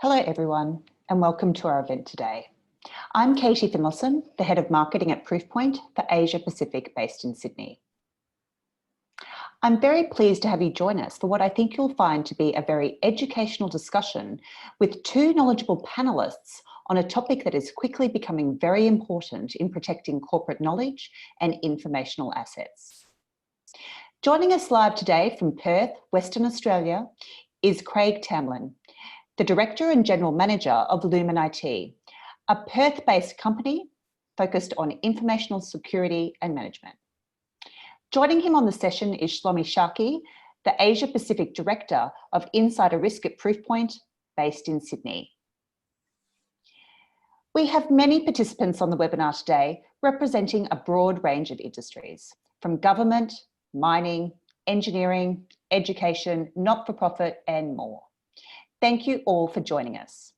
Hello everyone, and welcome to our event today. I'm Katie Finlayson, the Head of Marketing at Proofpoint for Asia Pacific based in Sydney. I'm very pleased to have you join us for what I think you'll find to be a very educational discussion with two knowledgeable panellists on a topic that is quickly becoming very important in protecting corporate knowledge and informational assets. Joining us live today from Perth, Western Australia, is Craig Tamlin, the Director and General Manager of Lumen IT, a Perth-based company focused on informational security and management. Joining him on the session is Shlomi Sharkey, the Asia Pacific Director of Insider Risk at Proofpoint, based in Sydney. We have many participants on the webinar today representing a broad range of industries, from government, mining, engineering, education, not-for-profit, and more. Thank you all for joining us.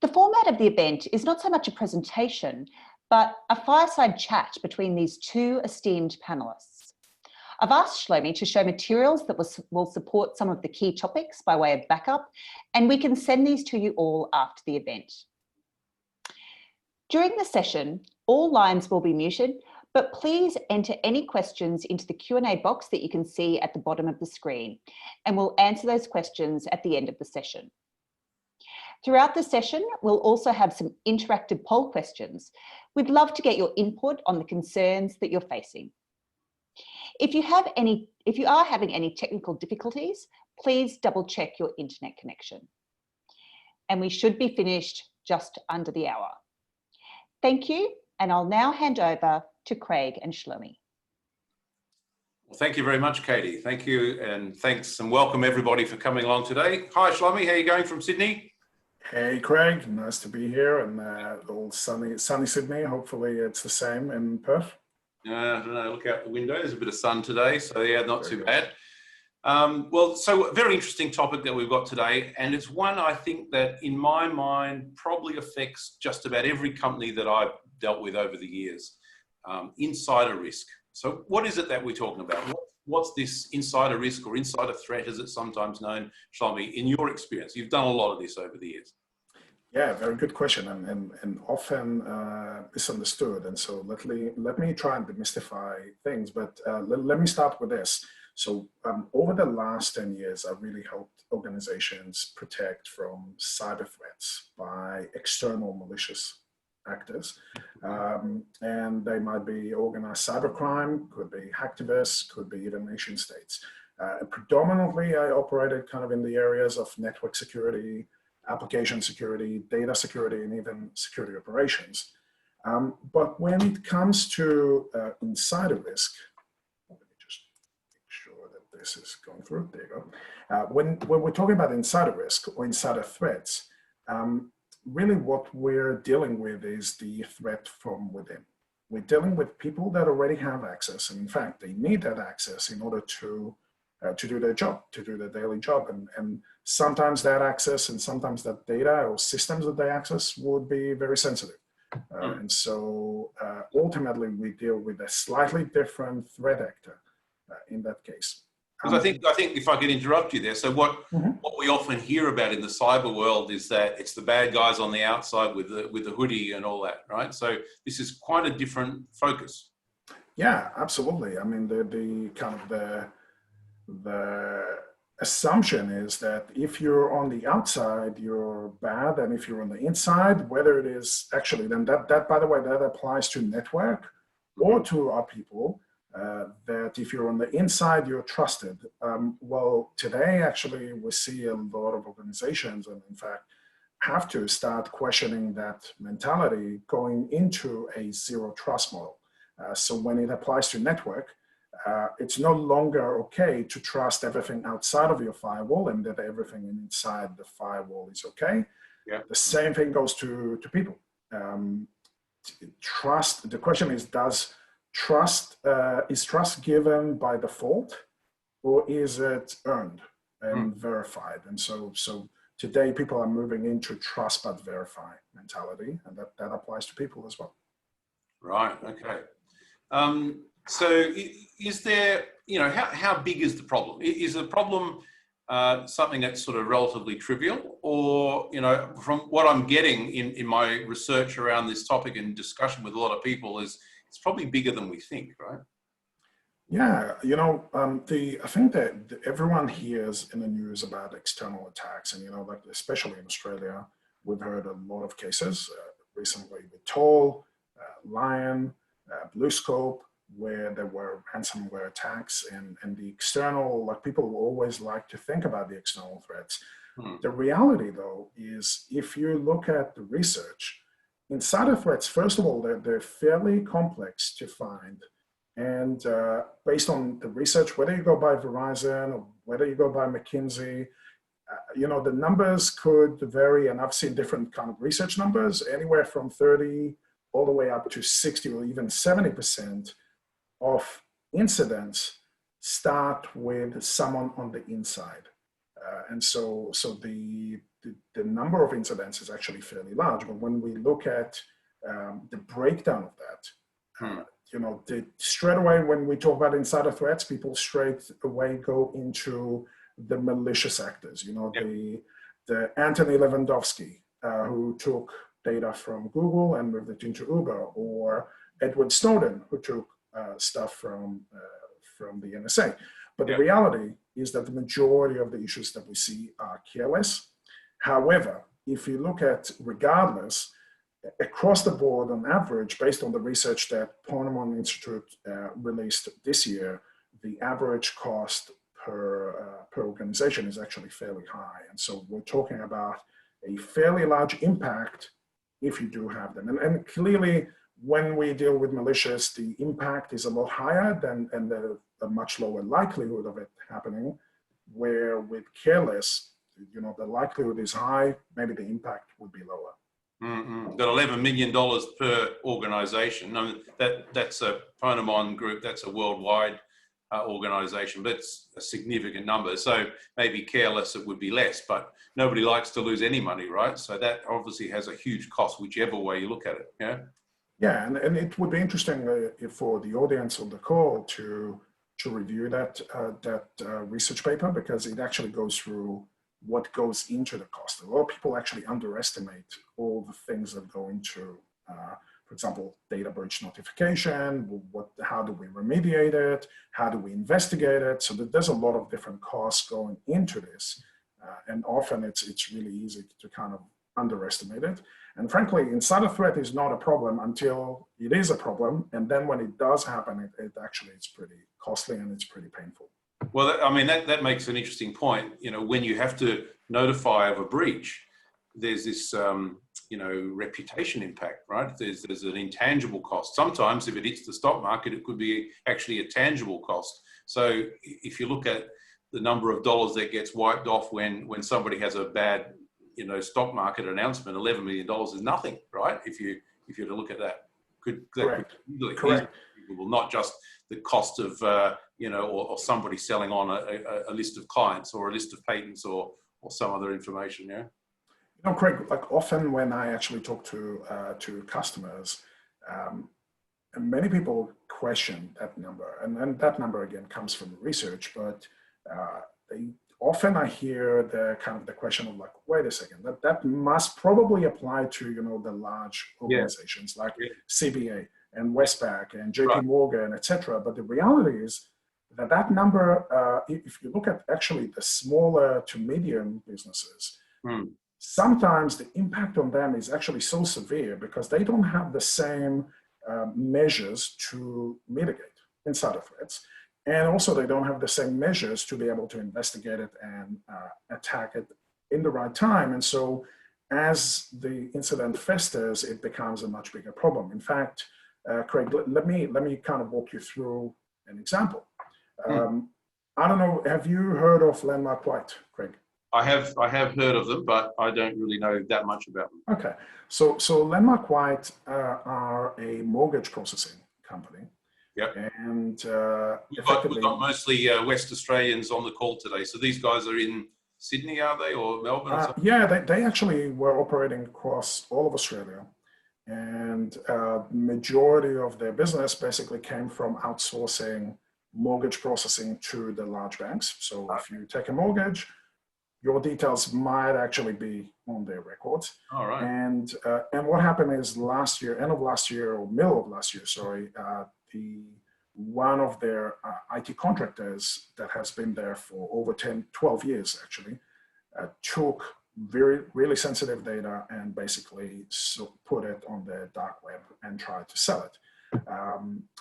The format of the event is not so much a presentation, but a fireside chat between these two esteemed panellists. I've asked Shlomi to show materials that will support some of the key topics by way of backup, and we can send these to you all after the event. During the session, all lines will be muted, but please enter any questions into the Q&A box that you can see at the bottom of the screen, and we'll answer those questions at the end of the session. Throughout the session, we'll also have some interactive poll questions. We'd love to get your input on the concerns that you're facing. If you are having any technical difficulties, please double check your internet connection. And we should be finished just under the hour. Thank you, and I'll now hand over to Craig and Shlomi. Well, thank you very much, Katie. Thank you, and thanks and welcome everybody for coming along today. Hi, Shlomi, how are you going from Sydney? Hey, Craig, nice to be here in old sunny Sydney. Hopefully it's the same in Perth. I don't know, look out the window, there's a bit of sun today, so yeah, not too bad. Well, so a very interesting topic that we've got today, and it's one I think that in my mind probably affects just about every company that I've dealt with over the years. Insider risk. So what is it that we're talking about? What's this insider risk or insider threat, as it's sometimes known, Shlomi, in your experience? You've done a lot of this over the years. Yeah, very good question, and often misunderstood. And so let me try and demystify things, but let me start with this. So over the last 10 years, I've really helped organizations protect from cyber threats by external malicious actors, and they might be organized cybercrime, could be hacktivists, could be even nation states. Predominantly, I operated kind of in the areas of network security, application security, data security, and even security operations. But when it comes to insider risk, let me just make sure that this is going through. There you go. When we're talking about insider risk or insider threats, really what we're dealing with is the threat from within. We're dealing with people that already have access, and in fact, they need that access in order to do their job, to do their daily job. And sometimes that access and sometimes that data or systems that they access would be very sensitive. And so ultimately, we deal with a slightly different threat actor in that case. Because I think if I could interrupt you there, so what we often hear about in the cyber world is that it's the bad guys on the outside with the hoodie and all that, right? So this is quite a different focus. Yeah, absolutely. I mean, the assumption is that if you're on the outside, you're bad, and if you're on the inside, whether it is actually, then that by the way, that applies to network or to our people. That if you're on the inside, you're trusted. Well, today, actually, we see a lot of organizations, and in fact, have to start questioning that mentality going into a zero trust model. So when it applies to network, it's no longer okay to trust everything outside of your firewall and that everything inside the firewall is okay. Yeah. The same thing goes to people. Trust, the question is trust given by default, or is it earned and verified? And so today people are moving into trust but verify mentality, and that applies to people as well. Right. Okay. So is there, how big is the problem? Is the problem something that's sort of relatively trivial, or, you know, from what I'm getting in my research around this topic and discussion with a lot of people, is it's probably bigger than we think, right? Yeah, you know, I think that everyone hears in the news about external attacks, and, you know, like especially in Australia, we've heard a lot of cases recently with Toll, Lion, BlueScope, where there were ransomware attacks, and the external, like, people always like to think about the external threats. The reality, though, is if you look at the research, insider threats, first of all, they're fairly complex to find. And based on the research, whether you go by Verizon or whether you go by McKinsey, you know, the numbers could vary, and I've seen different kind of research numbers, anywhere from 30 all the way up to 60 or even 70% of incidents start with someone on the inside. And so the number of incidents is actually fairly large. But when we look at the breakdown of that, you know, straight away when we talk about insider threats, people straight away go into the malicious actors. You know, the Anthony Lewandowski, who took data from Google and moved it into Uber, or Edward Snowden, who took stuff from the NSA. But the reality is that the majority of the issues that we see are careless. However, if you look at, regardless, across the board, on average, based on the research that Ponemon Institute released this year, the average cost per organization is actually fairly high. And so we're talking about a fairly large impact if you do have them. And clearly, when we deal with malicious, the impact is a lot higher and a much lower likelihood of it happening, where with careless, you know, the likelihood is high, maybe the impact would be lower. Got $11 million per organization. I mean, that's a Ponemon group, that's a worldwide organization, but it's a significant number. So maybe careless, it would be less, but nobody likes to lose any money, right? So that obviously has a huge cost, whichever way you look at it. Yeah. Yeah, and it would be interesting for the audience on the call to review that research paper, because it actually goes through what goes into the cost. A lot of people actually underestimate all the things that go into, for example, data breach notification, how do we remediate it, how do we investigate it? So there's a lot of different costs going into this. And often it's really easy to kind of underestimate it. And frankly, insider threat is not a problem until it is a problem. And then when it does happen, it actually is pretty costly and it's pretty painful. Well, I mean, that makes an interesting point. You know, when you have to notify of a breach, there's this, you know, reputation impact, right? There's an intangible cost. Sometimes if it hits the stock market, it could be actually a tangible cost. So if you look at the number of dollars that gets wiped off when somebody has a bad, you know, stock market announcement, $11 million is nothing, right? If you were to look at that, Correct. Correct. Well, not just the cost of, you know, or somebody selling on a list of clients or a list of patents or some other information. Yeah. You know, Craig, like often when I actually talk to customers, and many people question that number, and that number again comes from research, but often I hear the question of like, wait a second, that must probably apply to, you know, the large organizations like CBA and Westpac and JP Morgan, etc. But the reality is that number, if you look at actually the smaller to medium businesses, sometimes the impact on them is actually so severe because they don't have the same measures to mitigate insider threats. And also they don't have the same measures to be able to investigate it and attack it in the right time. And so as the incident festers, it becomes a much bigger problem. In fact, Craig, let me kind of walk you through an example. I don't know, have you heard of Landmark White, Craig? I have heard of them, but I don't really know that much about them. Okay, so Landmark White are a mortgage processing company. Yep. And we've got mostly West Australians on the call today. So these guys are in Sydney, are they, or Melbourne? Or something? Yeah, they actually were operating across all of Australia. And majority of their business basically came from outsourcing mortgage processing to the large banks. So if you take a mortgage, your details might actually be on their records. All right. And what happened is last year, end of last year or middle of last year, sorry, one of their IT contractors that has been there for over 12 years actually, took really sensitive data and basically put it on the dark web and tried to sell it.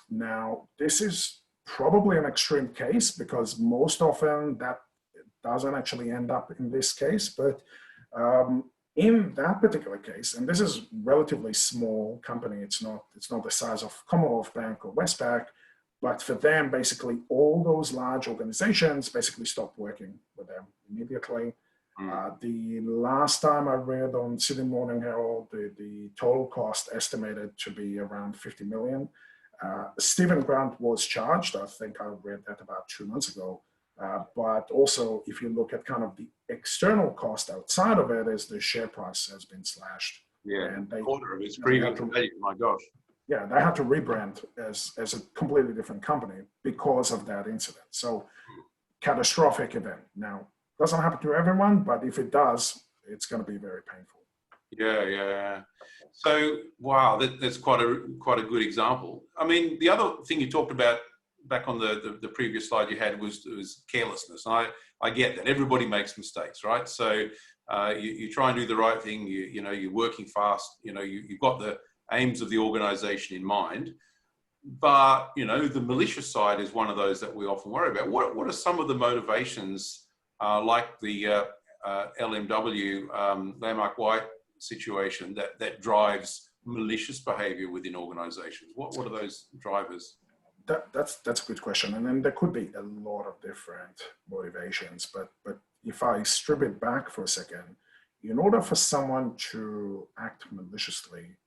Now, this is probably an extreme case because most often that doesn't actually end up in this case, but in that particular case, and this is relatively small company, it's not the size of Commonwealth Bank or Westpac, but for them, basically all those large organizations basically stopped working with them immediately. The last time I read on Sydney Morning Herald, the total cost estimated to be around 50 million. Stephen Grant was charged. I think I read that about 2 months ago. But also, if you look at kind of the external cost outside of it, is the share price has been slashed. Yeah, and they, quarter of its previous value. My gosh. Yeah, they had to rebrand as a completely different company because of that incident. So, catastrophic event. Now, doesn't happen to everyone, but if it does, it's going to be very painful. Yeah. So, wow, that's quite a good example. I mean, the other thing you talked about back on the previous slide you had was carelessness. And I get that everybody makes mistakes, right? So you try and do the right thing. You're working fast. You've got the aims of the organization in mind. But the malicious side is one of those that we often worry about. What are some of the motivations, like the LMW Landmark White situation that drives malicious behavior within organizations? What are those drivers? That's a good question, and then there could be a lot of different motivations. But if I strip it back for a second, in order for someone to act maliciously,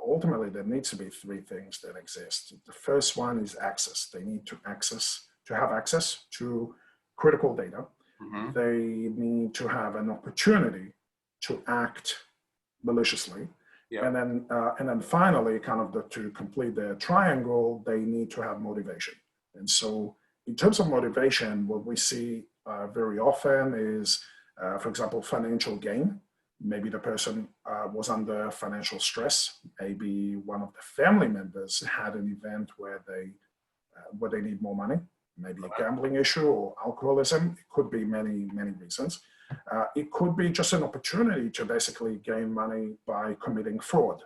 ultimately there needs to be 3 things that exist. The first one is access. They need to have access to critical data. Mm-hmm. They need to have an opportunity to act maliciously. Yeah. And then finally, kind of to complete the triangle, they need to have motivation. And so in terms of motivation, what we see very often is, for example, financial gain. Maybe the person was under financial stress. Maybe one of the family members had an event where they need more money. Maybe a gambling issue or alcoholism. It could be many, many reasons. It could be just an opportunity to basically gain money by committing fraud.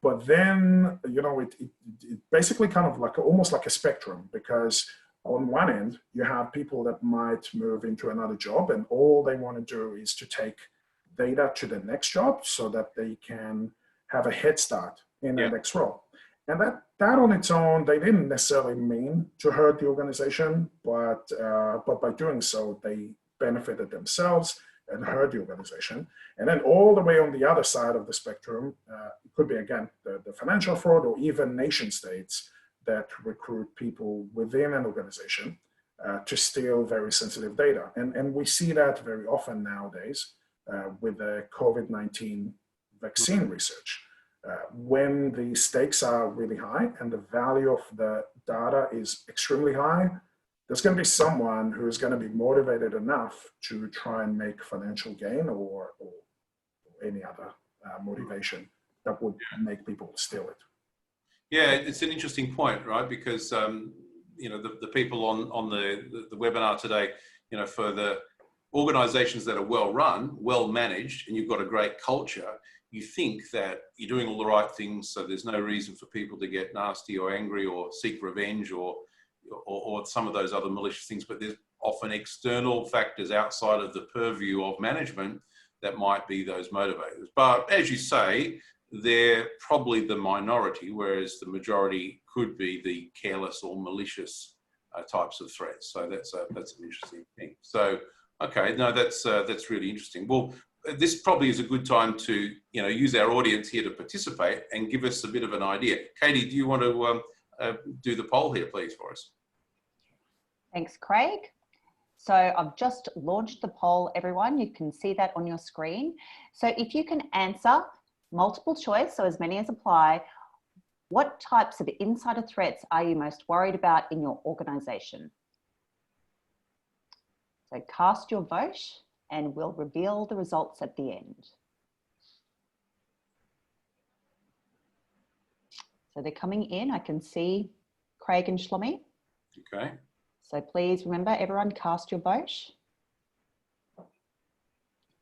But then, it basically kind of almost like a spectrum, because on one end, you have people that might move into another job and all they want to do is to take data to the next job so that they can have a head start in the next role. And that on its own, they didn't necessarily mean to hurt the organization, but by doing so, they benefited themselves and hurt the organization. And then all the way on the other side of the spectrum, it could be, again, the financial fraud or even nation states that recruit people within an organization to steal very sensitive data. And we see that very often nowadays with the COVID-19 vaccine research. When the stakes are really high and the value of the data is extremely high, there's going to be someone who's going to be motivated enough to try and make financial gain or any other motivation that would make people steal it. Yeah, it's an interesting point, right? Because the people on the webinar today, for the organizations that are well run, well managed, and you've got a great culture, you think that you're doing all the right things, so there's no reason for people to get nasty or angry or seek revenge or some of those other malicious things. But there's often external factors outside of the purview of management that might be those motivators. But as you say, they're probably the minority, whereas the majority could be the careless or malicious types of threats. So that's an interesting thing. So, okay, no, that's really interesting. Well, this probably is a good time to use our audience here to participate and give us a bit of an idea. Katie, do you want to do the poll here, please, for us? Thanks, Craig. So I've just launched the poll, everyone. You can see that on your screen. So if you can answer multiple choice, so as many as apply, what types of insider threats are you most worried about in your organization? So cast your vote and we'll reveal the results at the end. So they're coming in. I can see Craig and Shlomi. Okay. So please remember, everyone cast your vote.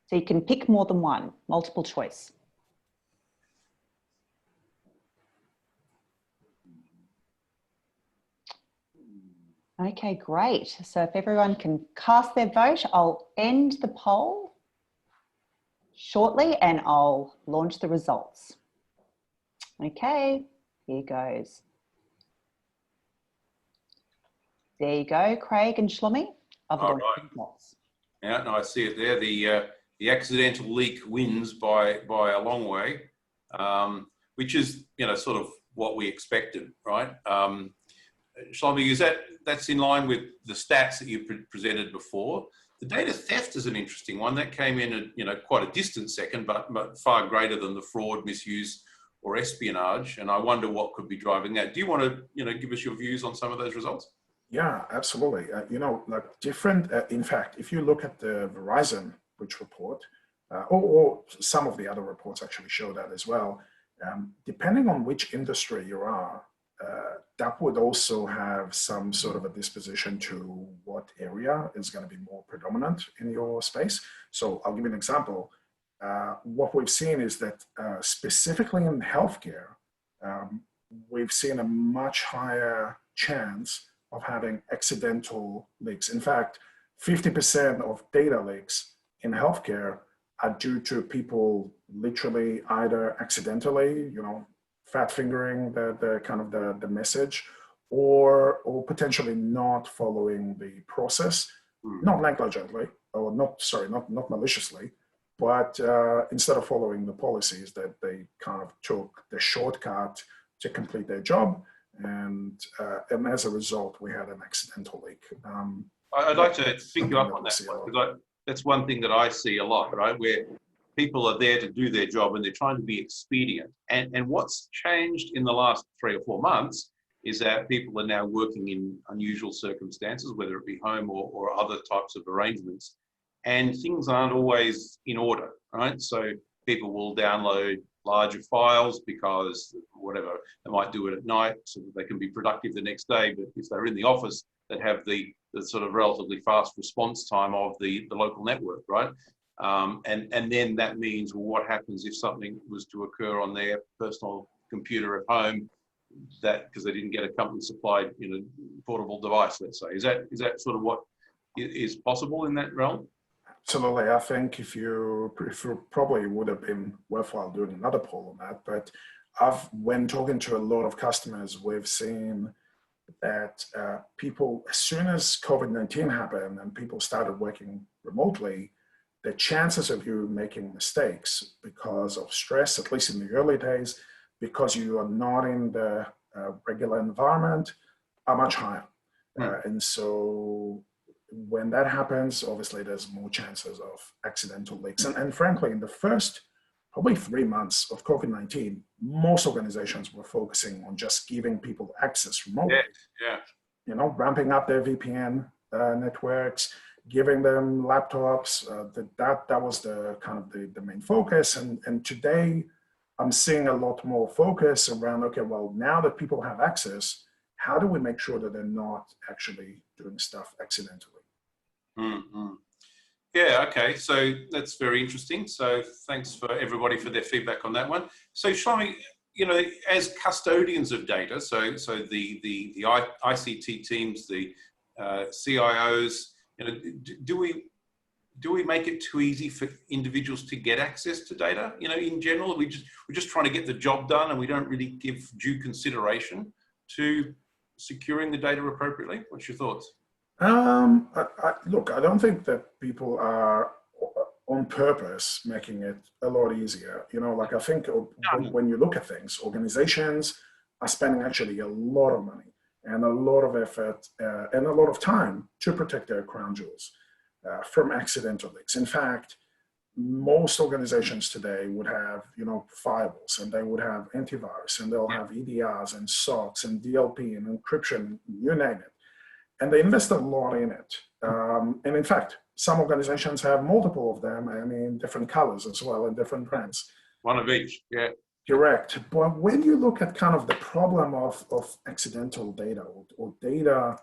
So you can pick more than one, multiple choice. Okay, great. So if everyone can cast their vote, I'll end the poll shortly and I'll launch the results. Okay, here goes. There you go, Craig and Shlomi. I've launched the results. Yeah, no, I see it there. The accidental leak wins by a long way, which is, you know, sort of what we expected, right? Shlomi, that's in line with the stats that you presented before. The data theft is an interesting one that came in at, you know, quite a distant second, but far greater than the fraud, misuse, or espionage. And I wonder what could be driving that. Do you want to, you know, give us your views on some of those results? Yeah, absolutely. You know, like different, in fact, if you look at the Verizon Breach report, or some of the other reports actually show that as well, depending on which industry you are, that would also have some sort of a disposition to what area is going to be more predominant in your space. So I'll give you an example. What we've seen is that specifically in healthcare, we've seen a much higher chance of having accidental leaks. In fact, 50% of data leaks in healthcare are due to people literally either accidentally, you know, fat fingering the kind of the message, or potentially not following the process, not negligently, or not maliciously, but instead of following the policies, that they kind of took the shortcut to complete their job. And as a result, we had an accidental leak. I'd like to pick you up on that one, because that's one thing that I see a lot, right? Where people are there to do their job and they're trying to be expedient. And what's changed in the last 3 or 4 months is that people are now working in unusual circumstances, whether it be home or other types of arrangements. And things aren't always in order, right? So people will download larger files because whatever, they might do it at night so that they can be productive the next day. But if they're in the office, they have the sort of relatively fast response time of the local network, right? And then that means, well, what happens if something was to occur on their personal computer at home, that because they didn't get a company supplied, you know, portable device, let's say. Is that sort of what is possible in that realm? Absolutely. I think if you probably would have been worthwhile doing another poll on that, but when talking to a lot of customers, we've seen that people, as soon as COVID-19 happened and people started working remotely, the chances of you making mistakes because of stress, at least in the early days, because you are not in the regular environment, are much higher. And so when that happens, obviously there's more chances of accidental leaks. And frankly, in the first probably 3 months of COVID-19, most organizations were focusing on just giving people access remotely. Yeah. You know, ramping up their VPN networks, giving them laptops. That was the kind of the main focus. And today, I'm seeing a lot more focus around, okay, well, now that people have access, how do we make sure that they're not actually doing stuff accidentally? Mm-hmm. Yeah, okay, so that's very interesting. So thanks for everybody for their feedback on that one. So Shlomi, you know, as custodians of data, so the ICT teams, the CIOs, you know, do we make it too easy for individuals to get access to data? You know, in general, we're just trying to get the job done, and we don't really give due consideration to securing the data appropriately. What's your thoughts? Look, I don't think that people are on purpose making it a lot easier. You know, like I think when you look at things, organizations are spending actually a lot of money and a lot of effort and a lot of time to protect their crown jewels from accidental leaks. In fact, most organizations today would have, you know, firewalls, and they would have antivirus, and they'll have EDRs and SOCs and DLP and encryption, you name it. And they invest a lot in it. And in fact, some organizations have multiple of them and in different colors as well and different brands. One of each, yeah. Correct. But when you look at kind of the problem of accidental data or data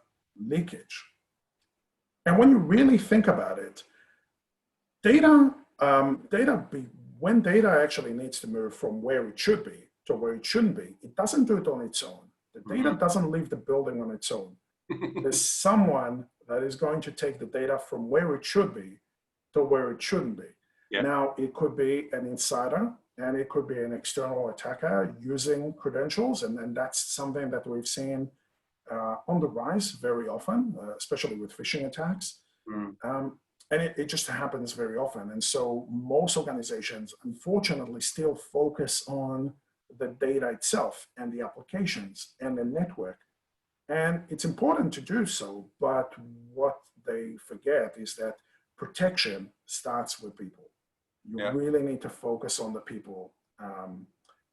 leakage, and when you really think about it, when data actually needs to move from where it should be to where it shouldn't be, it doesn't do it on its own. The data doesn't leave the building on its own. There's someone that is going to take the data from where it should be to where it shouldn't be. Yeah. Now, it could be an insider and it could be an external attacker using credentials. And that's something that we've seen on the rise very often, especially with phishing attacks. And it just happens very often. And so most organizations, unfortunately, still focus on the data itself and the applications and the network. And it's important to do so, but what they forget is that protection starts with people. You really need to focus on the people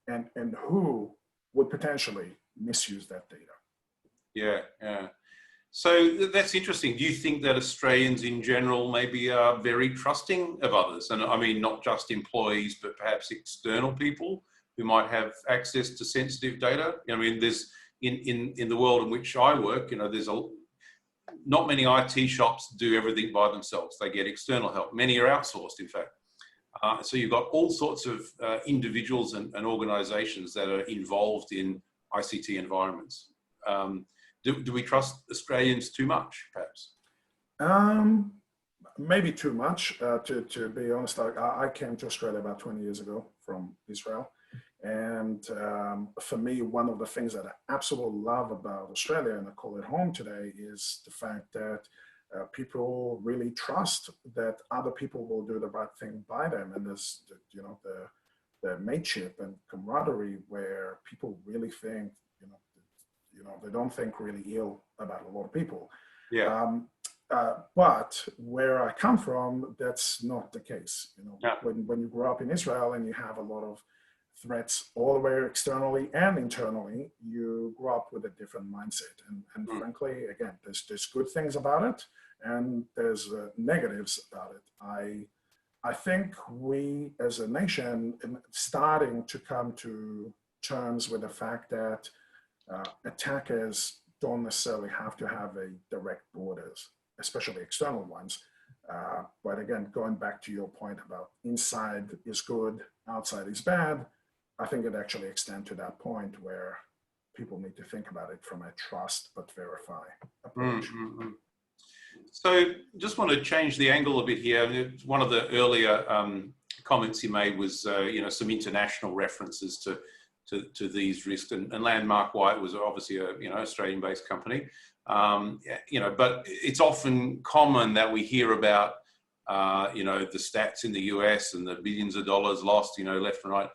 and who would potentially misuse that data. Yeah. So that's interesting. Do you think that Australians in general maybe are very trusting of others? And I mean, not just employees, but perhaps external people who might have access to sensitive data? I mean, there's in the world in which I work, there's not many IT shops do everything by themselves. They get external help. Many are outsourced, in fact. So you've got all sorts of individuals and organizations that are involved in ICT environments. Do we trust Australians too much, perhaps? Maybe too much. To be honest, I came to Australia about 20 years ago from Israel. And for me, one of the things that I absolutely love about Australia, and I call it home today, is the fact that people really trust that other people will do the right thing by them. And there's, the mateship and camaraderie where people really think, they don't think really ill about a lot of people. Yeah. But where I come from, that's not the case. Yeah. When you grow up in Israel and you have a lot of threats all the way externally and internally, you grow up with a different mindset. And frankly, again, there's good things about it and there's negatives about it. I think we as a nation are starting to come to terms with the fact that attackers don't necessarily have to have a direct borders, especially external ones. But again, going back to your point about inside is good, outside is bad, I think it actually extends to that point where people need to think about it from a trust but verify approach. So just want to change the angle a bit here. One of the earlier comments you made was, some international references to these risks, and Landmark White was obviously a Australian-based company, but it's often common that we hear about the stats in the US and the billions of dollars lost, left and right.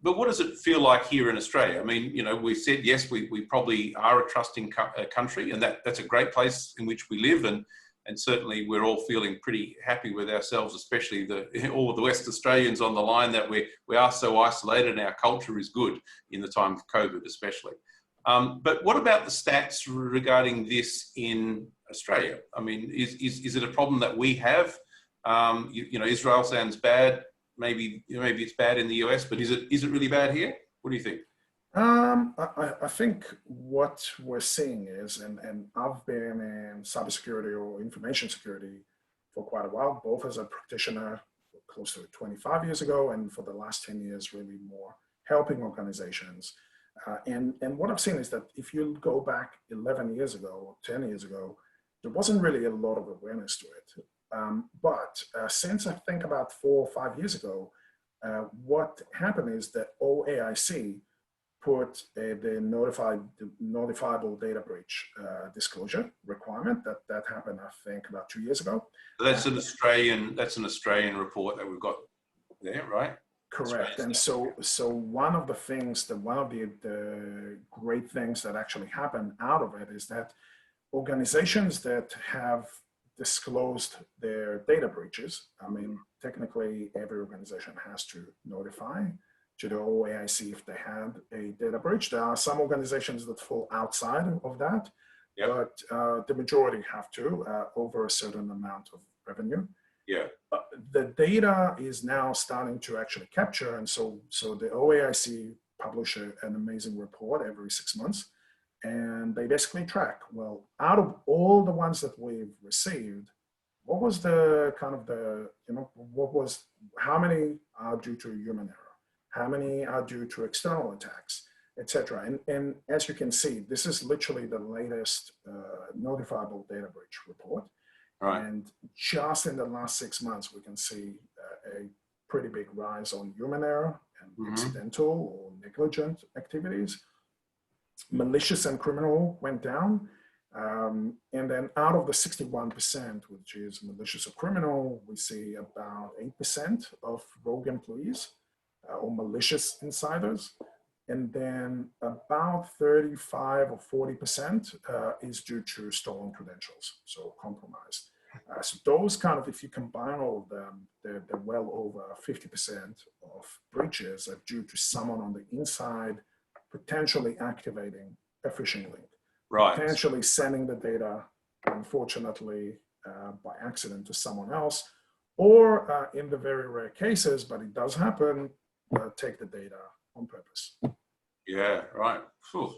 But what does it feel like here in Australia? I mean, we've said, yes, we probably are a trusting country, and that's a great place in which we live. And certainly we're all feeling pretty happy with ourselves, especially all of the West Australians on the line, that we are so isolated and our culture is good in the time of COVID, especially. But what about the stats regarding this in Australia? I mean, is it a problem that we have? Israel sounds bad. Maybe it's bad in the US, but is it really bad here? What do you think? I think what we're seeing is, and I've been in cybersecurity or information security for quite a while, both as a practitioner close to 25 years ago, and for the last 10 years, really more helping organizations. And what I've seen is that if you go back 11 years ago or 10 years ago, there wasn't really a lot of awareness to it. But since I think about 4 or 5 years ago, what happened is that OAIC put the notifiable data breach disclosure requirement. That happened, I think, about 2 years ago. That's an Australian report that we've got there, right? Correct. And so one of the great things that actually happened out of it is that organizations that have disclosed their data breaches, I mean, technically every organization has to notify to the OAIC if they had a data breach. There are some organizations that fall outside of that, but the majority have to over a certain amount of revenue. Yeah. The data is now starting to actually capture, and so the OAIC publish an amazing report every 6 months, and they basically track, well, out of all the ones that we've received, what was the kind of the, how many are due to human error? How many are due to external attacks, etc. And as you can see, this is literally the latest notifiable data breach report. Right. And just in the last 6 months, we can see a pretty big rise on human error and accidental or negligent activities. Malicious and criminal went down. And then out of the 61%, which is malicious or criminal, we see about 8% of rogue employees or malicious insiders. And then about 35 or 40% is due to stolen credentials, so compromised. So those kind of, if you combine all of them, they're well over 50% of breaches are due to someone on the inside potentially activating a phishing link, potentially sending the data, unfortunately, by accident to someone else, or in the very rare cases, but it does happen, take the data on purpose. Yeah, right.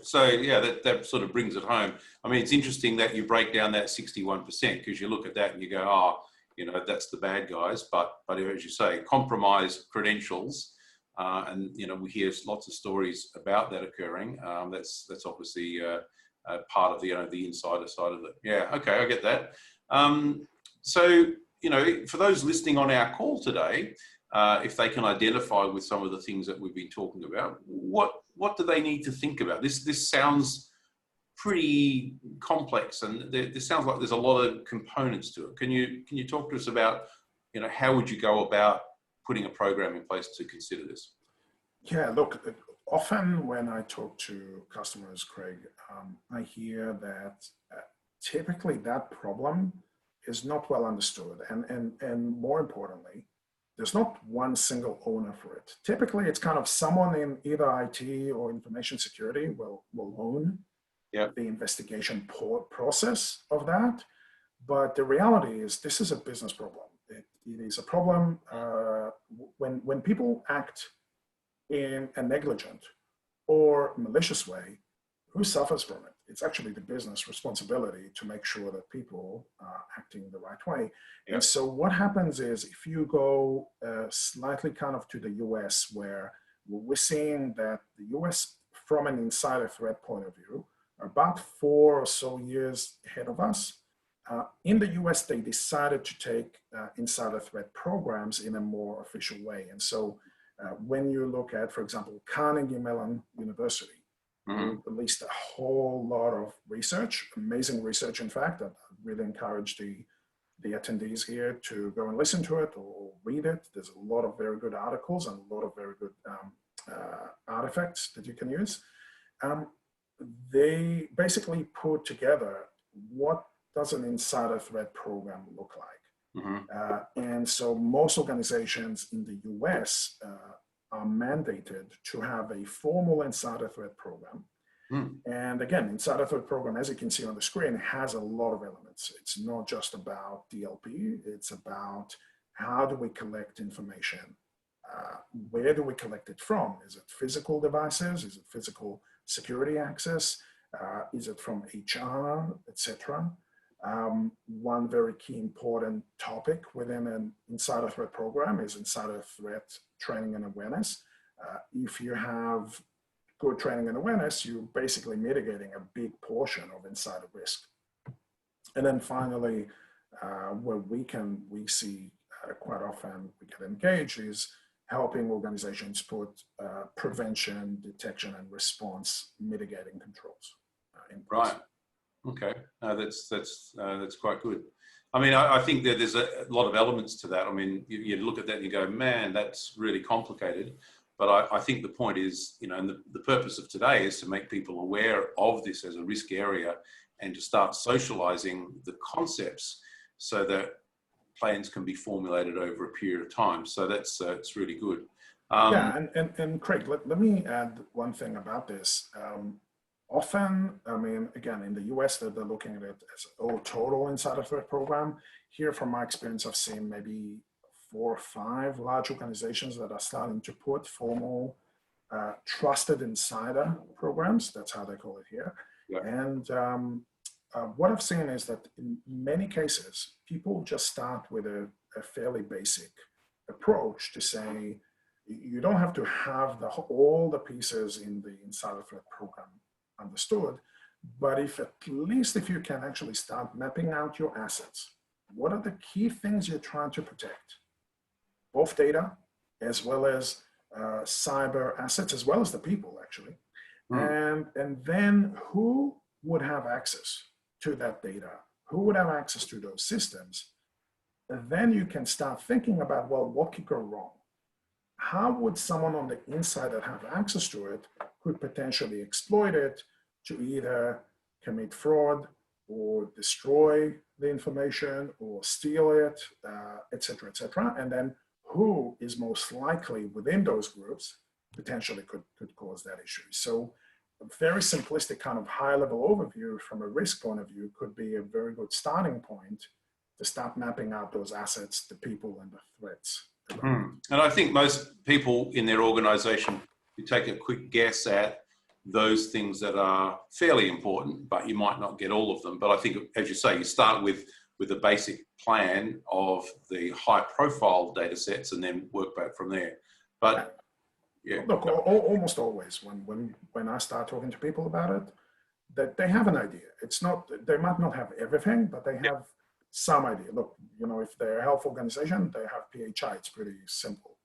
So yeah, that sort of brings it home. I mean, it's interesting that you break down that 61% because you look at that and you go, oh, that's the bad guys. But as you say, compromised credentials, and we hear lots of stories about that occurring. That's obviously part of the insider side of it. Yeah, okay, I get that. So for those listening on our call today, if they can identify with some of the things that we've been talking about, what do they need to think about? This sounds pretty complex, and this sounds like there's a lot of components to it. Can you talk to us about, how would you go about putting a program in place to consider this? Yeah, look, often when I talk to customers, Craig, I hear that typically that problem is not well understood, and more importantly, there's not one single owner for it. Typically, it's kind of someone in either IT or information security will own the investigation process of that. But the reality is this is a business problem. It is a problem when people act in a negligent or malicious way. Who suffers from it? It's actually the business responsibility to make sure that people are acting the right way. Yeah. And so what happens is if you go slightly kind of to the US, where we're seeing that the US, from an insider threat point of view, are about 4 or so years ahead of us. In the US, they decided to take insider threat programs in a more official way. And so when you look at, for example, Carnegie Mellon University, released a whole lot of research, amazing research, in fact. I really encourage the attendees here to go and listen to it or read it. There's a lot of very good articles and a lot of very good artifacts that you can use. They basically put together what does an insider threat program look like. And so most organizations in the US are mandated to have a formal insider threat program. And again, insider threat program, as you can see on the screen, has a lot of elements. It's not just about DLP, it's about how do we collect information? Where do we collect it from? Is it physical devices? Is it physical security access? Is it from HR, etc.? One very key important topic within an insider threat program is insider threat training and awareness. If you have good training and awareness, you're basically mitigating a big portion of insider risk. And then finally, where we see quite often we get engaged is helping organizations put prevention, detection, and response mitigating controls in place. Right. Okay, that's quite good. I mean, I think that there's a lot of elements to that. I mean, you look at that and you go, man, that's really complicated. But I think the point is, and the purpose of today is to make people aware of this as a risk area and to start socializing the concepts so that plans can be formulated over a period of time. So that's it's really good. Yeah, and Craig, let me add one thing about this. Often, I mean, again, in the US, they're looking at it as a total insider threat program. Here, from my experience, I've seen maybe 4 or 5 large organizations that are starting to put formal trusted insider programs. That's how they call it here. Yeah. And what I've seen is that in many cases, people just start with a fairly basic approach to say, you don't have to have all the pieces in the insider threat program understood, but if you can actually start mapping out your assets, what are the key things you're trying to protect? Both data as well as cyber assets, as well as the people, actually. And then who would have access to that data? Who would have access to those systems? And then you can start thinking about, well, what could go wrong? How would someone on the inside that have access to it could potentially exploit it to either commit fraud or destroy the information or steal it, et cetera, et cetera. And then who is most likely within those groups potentially could cause that issue. So a very simplistic kind of high-level overview from a risk point of view could be a very good starting point to start mapping out those assets, the people, and the threats. And I think most people in their organization, you take a quick guess at those things that are fairly important, but you might not get all of them. But I think, as you say, you start with a basic plan of the high-profile data sets and then work back from there. But yeah, look, almost always when I start talking to people about it, that they have an idea. It's not, they might not have everything, but they have some idea. Look, you know, if they're a health organization, they have PHI. It's pretty simple.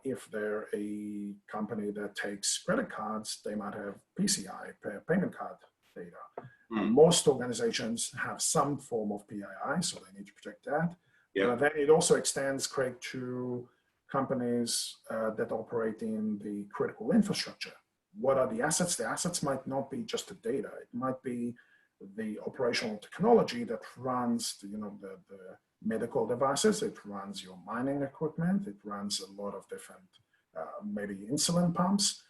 If they're a company that takes credit cards, they might have PCI, payment card data. Most organizations have some form of PII, so they need to protect that. But then it also extends, Craig, to companies that operate in the critical infrastructure. What are the assets? The assets might not be just the data. It might be the operational technology that runs the medical devices. It runs your mining equipment. It runs a lot of different, maybe insulin pumps.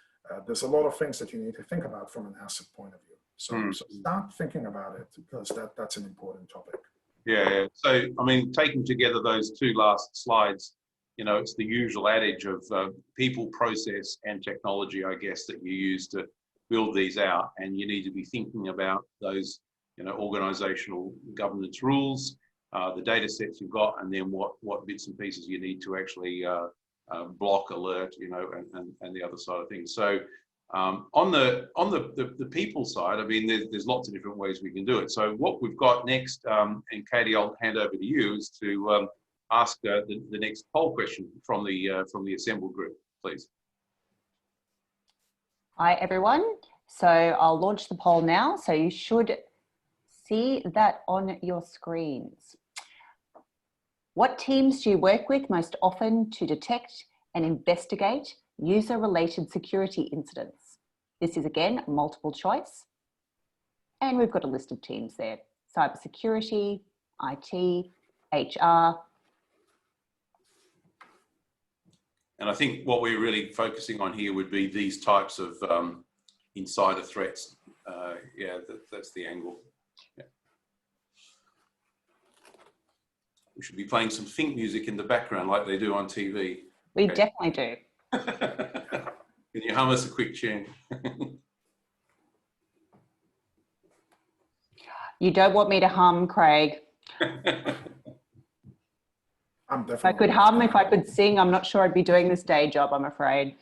There's a lot of things that you need to think about from an asset point of view. So start thinking about it, because that's an important topic. Yeah. So, I mean, taking together those 2 last slides, you know, it's the usual adage of people, process, and technology, I guess, that you use to build these out. And you need to be thinking about those, you know, organizational governance rules, the data sets you've got, and then what bits and pieces you need to actually block, alert, you know, and the other side of things. So on the people side, I mean, there's lots of different ways we can do it. So what we've got next, and Katie, I'll hand over to you, is to ask the next poll question from the assembled group, please. Hi, everyone. So I'll launch the poll now. So you should see that on your screens. What teams do you work with most often to detect and investigate user-related security incidents? This is, again, multiple choice. And we've got a list of teams there: cybersecurity, IT, HR. And I think what we're really focusing on here would be these types of insider threats. Yeah, that's the angle. Yeah. We should be playing some think music in the background like they do on TV. We definitely do. Can you hum us a quick tune? You don't want me to hum, Craig. I'm definitely. If I could hum, if I could sing, I'm not sure I'd be doing this day job, I'm afraid.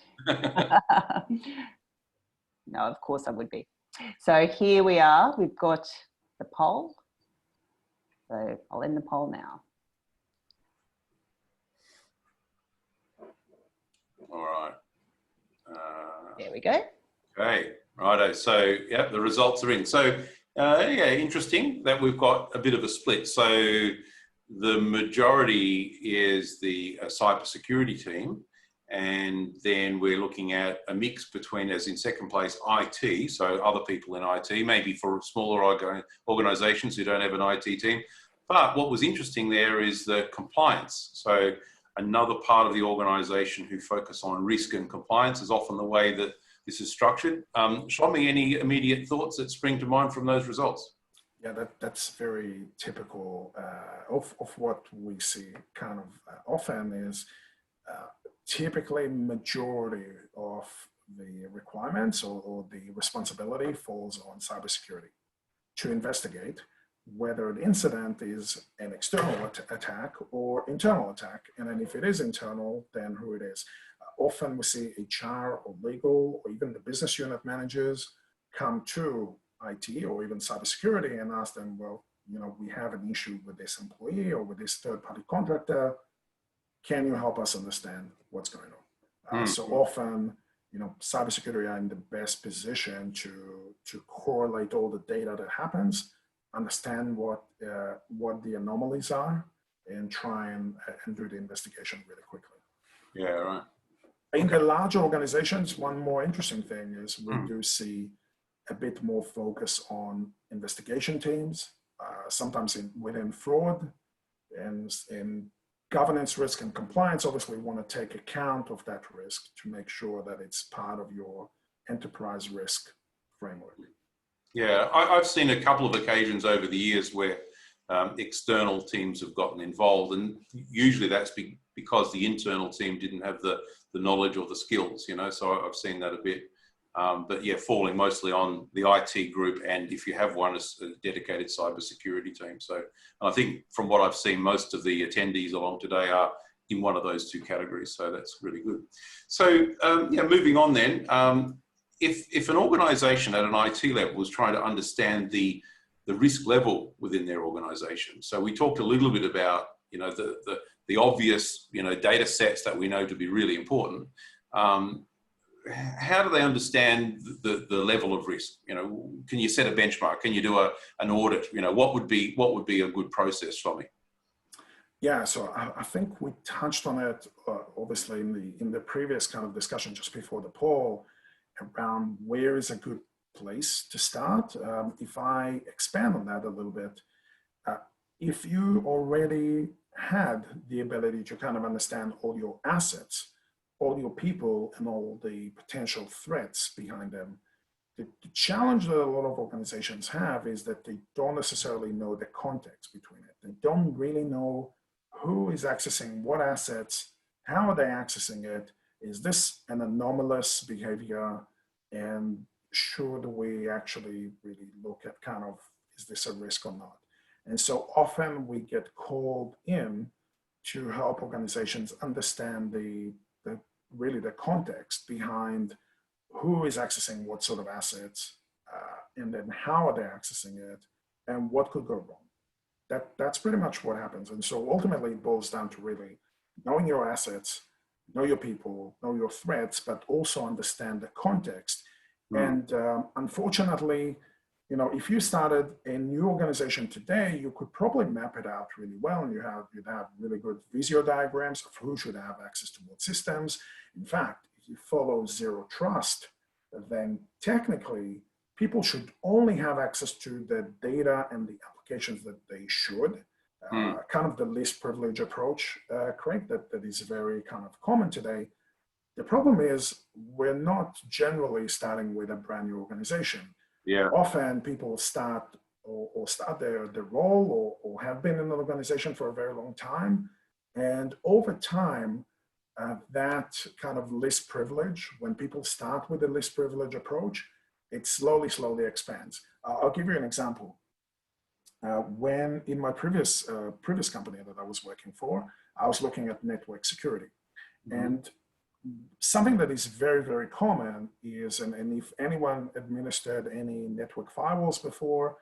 No, of course I would be. So here we are. We've got the poll. So I'll end the poll now. All right. There we go. Okay, righto. So, yeah, the results are in. So, yeah, interesting that we've got a bit of a split. So, the majority is the cybersecurity team, and then we're looking at a mix between, as in second place, IT, so other people in IT, maybe for smaller organizations who don't have an IT team. But what was interesting there is the compliance. So another part of the organization who focus on risk and compliance is often the way that this is structured. Shlomi, any immediate thoughts that spring to mind from those results? Yeah, that's very typical of what we see kind of often is typically majority of the requirements or the responsibility falls on cybersecurity to investigate whether the incident is an external attack or internal attack. And then if it is internal, then who it is. Often we see HR or legal or even the business unit managers come to IT or even cybersecurity and ask them, well, you know, we have an issue with this employee or with this third-party contractor. Can you help us understand what's going on? So often, you know, cybersecurity are in the best position to correlate all the data that happens, understand what the anomalies are, and try and do the investigation really quickly. Yeah, right. In the larger organizations, one more interesting thing is we do see a bit more focus on investigation teams, sometimes within fraud and in governance, risk, and compliance. Obviously, we want to take account of that risk to make sure that it's part of your enterprise risk framework. Yeah, I've seen a couple of occasions over the years where external teams have gotten involved, and usually that's because the internal team didn't have the knowledge or the skills, you know, so I've seen that a bit. But yeah, falling mostly on the IT group, and if you have one, a dedicated cybersecurity team. So I think from what I've seen, most of the attendees along today are in one of those two categories. So that's really good. So yeah, moving on then. If an organisation at an IT level was trying to understand the risk level within their organisation, so we talked a little bit about, you know, the obvious, you know, data sets that we know to be really important. How do they understand the level of risk? You know, can you set a benchmark? Can you do an audit? You know, what would be a good process for me? Yeah, so I think we touched on it obviously in the previous kind of discussion just before the poll around where is a good place to start. If I expand on that a little bit, if you already had the ability to kind of understand all your assets, all your people, and all the potential threats behind them, the challenge that a lot of organizations have is that they don't necessarily know the context between it. They don't really know who is accessing what assets, how are they accessing it, is this an anomalous behavior, and should we actually really look at kind of, is this a risk or not? And so often we get called in to help organizations understand really the context behind who is accessing what sort of assets, and then how are they accessing it, and what could go wrong. That's pretty much what happens. And so ultimately it boils down to really knowing your assets, know your people, know your threats, but also understand the context. And unfortunately, you know, if you started a new organization today, you could probably map it out really well, and you'd have really good Visio diagrams of who should have access to what systems. In fact, if you follow zero trust, then technically people should only have access to the data and the applications that they should. Kind of the least privilege approach, Craig, that is very kind of common today. The problem is we're not generally starting with a brand new organization. Yeah. Often people start or start their role or have been in an organization for a very long time. And over time, that kind of least privilege, when people start with a least privilege approach, it slowly expands. I'll give you an example. When in my previous company that I was working for, I was looking at network security. And something that is very, very common is, and if anyone administered any network firewalls before,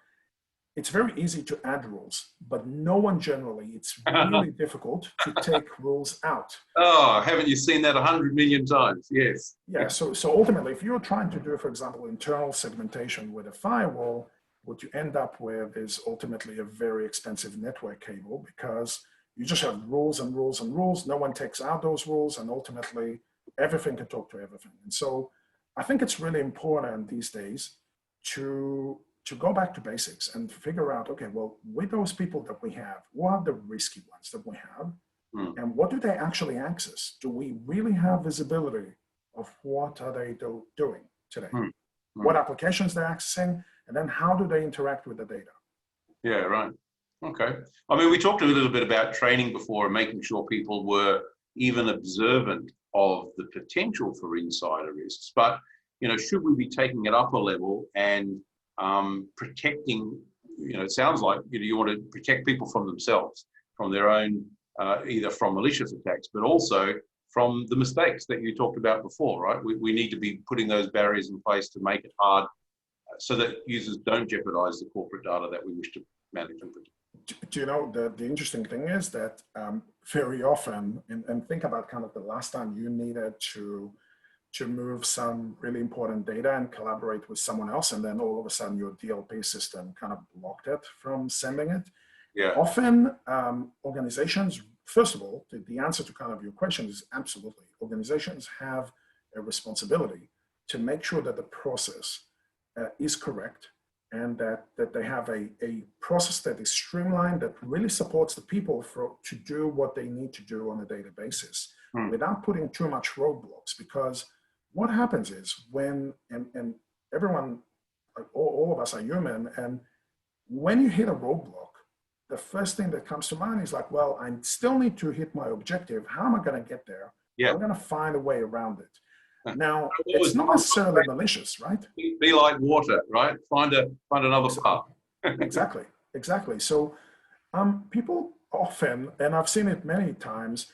it's very easy to add rules, but no one generally, it's really difficult to take rules out. Oh, haven't you seen that 100 million times? Yes. Yeah, so ultimately, if you're trying to do, for example, internal segmentation with a firewall, what you end up with is ultimately a very expensive network cable, because you just have rules and rules and rules. No one takes out those rules, and ultimately everything can talk to everything. And so I think it's really important these days to go back to basics and figure out, okay, well, with those people that we have, what are the risky ones that we have? And what do they actually access? Do we really have visibility of what are they doing today, Mm. what applications they're accessing, and then how do they interact with the data. Yeah, right. Okay. I mean, we talked a little bit about training before and making sure people were even observant of the potential for insider risks. But, you know, should we be taking it up a level and protecting, you know, it sounds like you want to protect people from themselves, from their own, either from malicious attacks, but also from the mistakes that you talked about before, right? We need to be putting those barriers in place to make it hard so that users don't jeopardize the corporate data that we wish to manage and protect. Do you know, the interesting thing is that very often, and think about kind of the last time you needed to move some really important data and collaborate with someone else, and then all of a sudden your DLP system kind of blocked it from sending it. Yeah. Often organizations, first of all, the answer to kind of your question is absolutely. Organizations have a responsibility to make sure that the process is correct, and that they have a process that is streamlined, that really supports the people to do what they need to do on a daily basis without putting too much roadblocks. Because what happens is when, and everyone, all of us are human, and when you hit a roadblock, the first thing that comes to mind is like, well, I still need to hit my objective. How am I going to get there? Yeah. I'm going to find a way around it. Now, it's not necessarily malicious, right? Be like water, right? Find another path. Exactly. So people often, and I've seen it many times,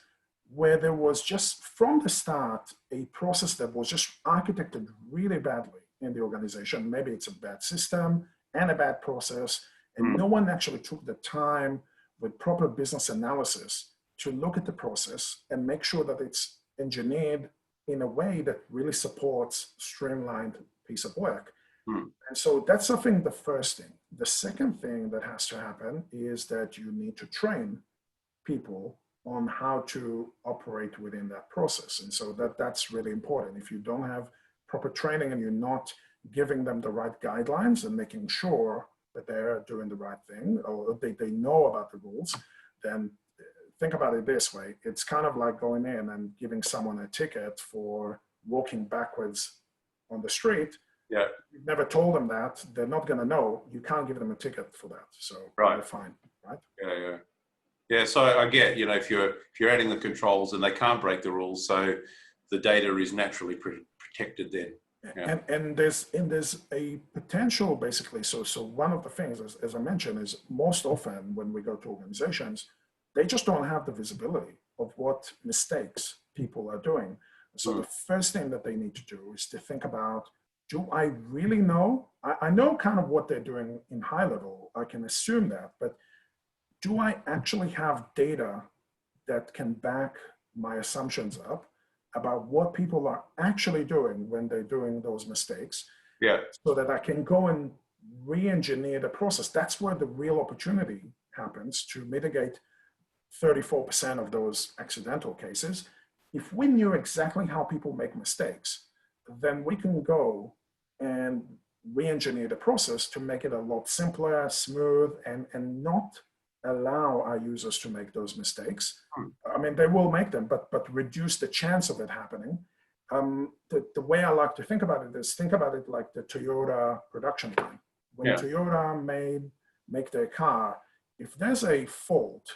where there was just from the start a process that was just architected really badly in the organization. Maybe it's a bad system and a bad process, and no one actually took the time with proper business analysis to look at the process and make sure that it's engineered in a way that really supports streamlined piece of work. And so that's, I think, the first thing. The second thing that has to happen is that you need to train people on how to operate within that process. And so that's really important. If you don't have proper training and you're not giving them the right guidelines and making sure that they're doing the right thing, or they know about the rules, then think about it this way. It's kind of like going in and giving someone a ticket for walking backwards on the street. Yeah. You've never told them that. They're not going to know. You can't give them a ticket for that. So they're fine, right? Yeah. Yeah, so I get, you know, if you're adding the controls and they can't break the rules, so the data is naturally protected then. Yeah. And there's a potential, basically. So one of the things, as I mentioned, is most often when we go to organizations, they just don't have the visibility of what mistakes people are doing. So the first thing that they need to do is to think about, do I really know? I know kind of what they're doing in high level. I can assume that, but do I actually have data that can back my assumptions up about what people are actually doing when they're doing those mistakes? Yeah. So that I can go and re-engineer the process. That's where the real opportunity happens to mitigate 34% of those accidental cases. If we knew exactly how people make mistakes, then we can go and re-engineer the process to make it a lot simpler, smooth, and not allow our users to make those mistakes. I mean, they will make them, but reduce the chance of it happening. The way I like to think about it is think about it like the Toyota production line. When Toyota make their car, if there's a fault,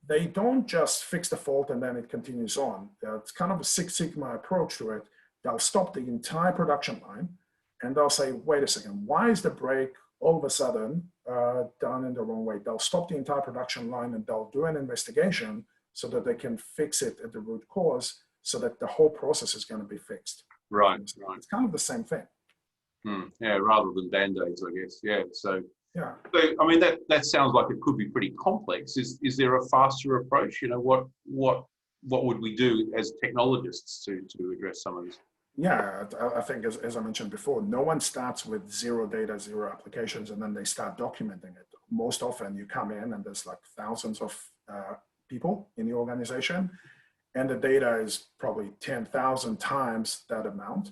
they don't just fix the fault and then it continues on. It's kind of a Six Sigma approach to it. They'll stop the entire production line and they'll say, wait a second, why is the brake all of a sudden done in the wrong way? They'll stop the entire production line and they'll do an investigation so that they can fix it at the root cause, so that the whole process is going to be fixed. Right. It's kind of the same thing. Yeah, rather than Band-Aids, I guess. Yeah. So I mean, that sounds like it could be pretty complex. Is there a faster approach? You know, what would we do as technologists to address some of this? Yeah, I think as I mentioned before, no one starts with zero data, zero applications, and then they start documenting it. Most often you come in and there's like thousands of people in the organization, and the data is probably 10,000 times that amount.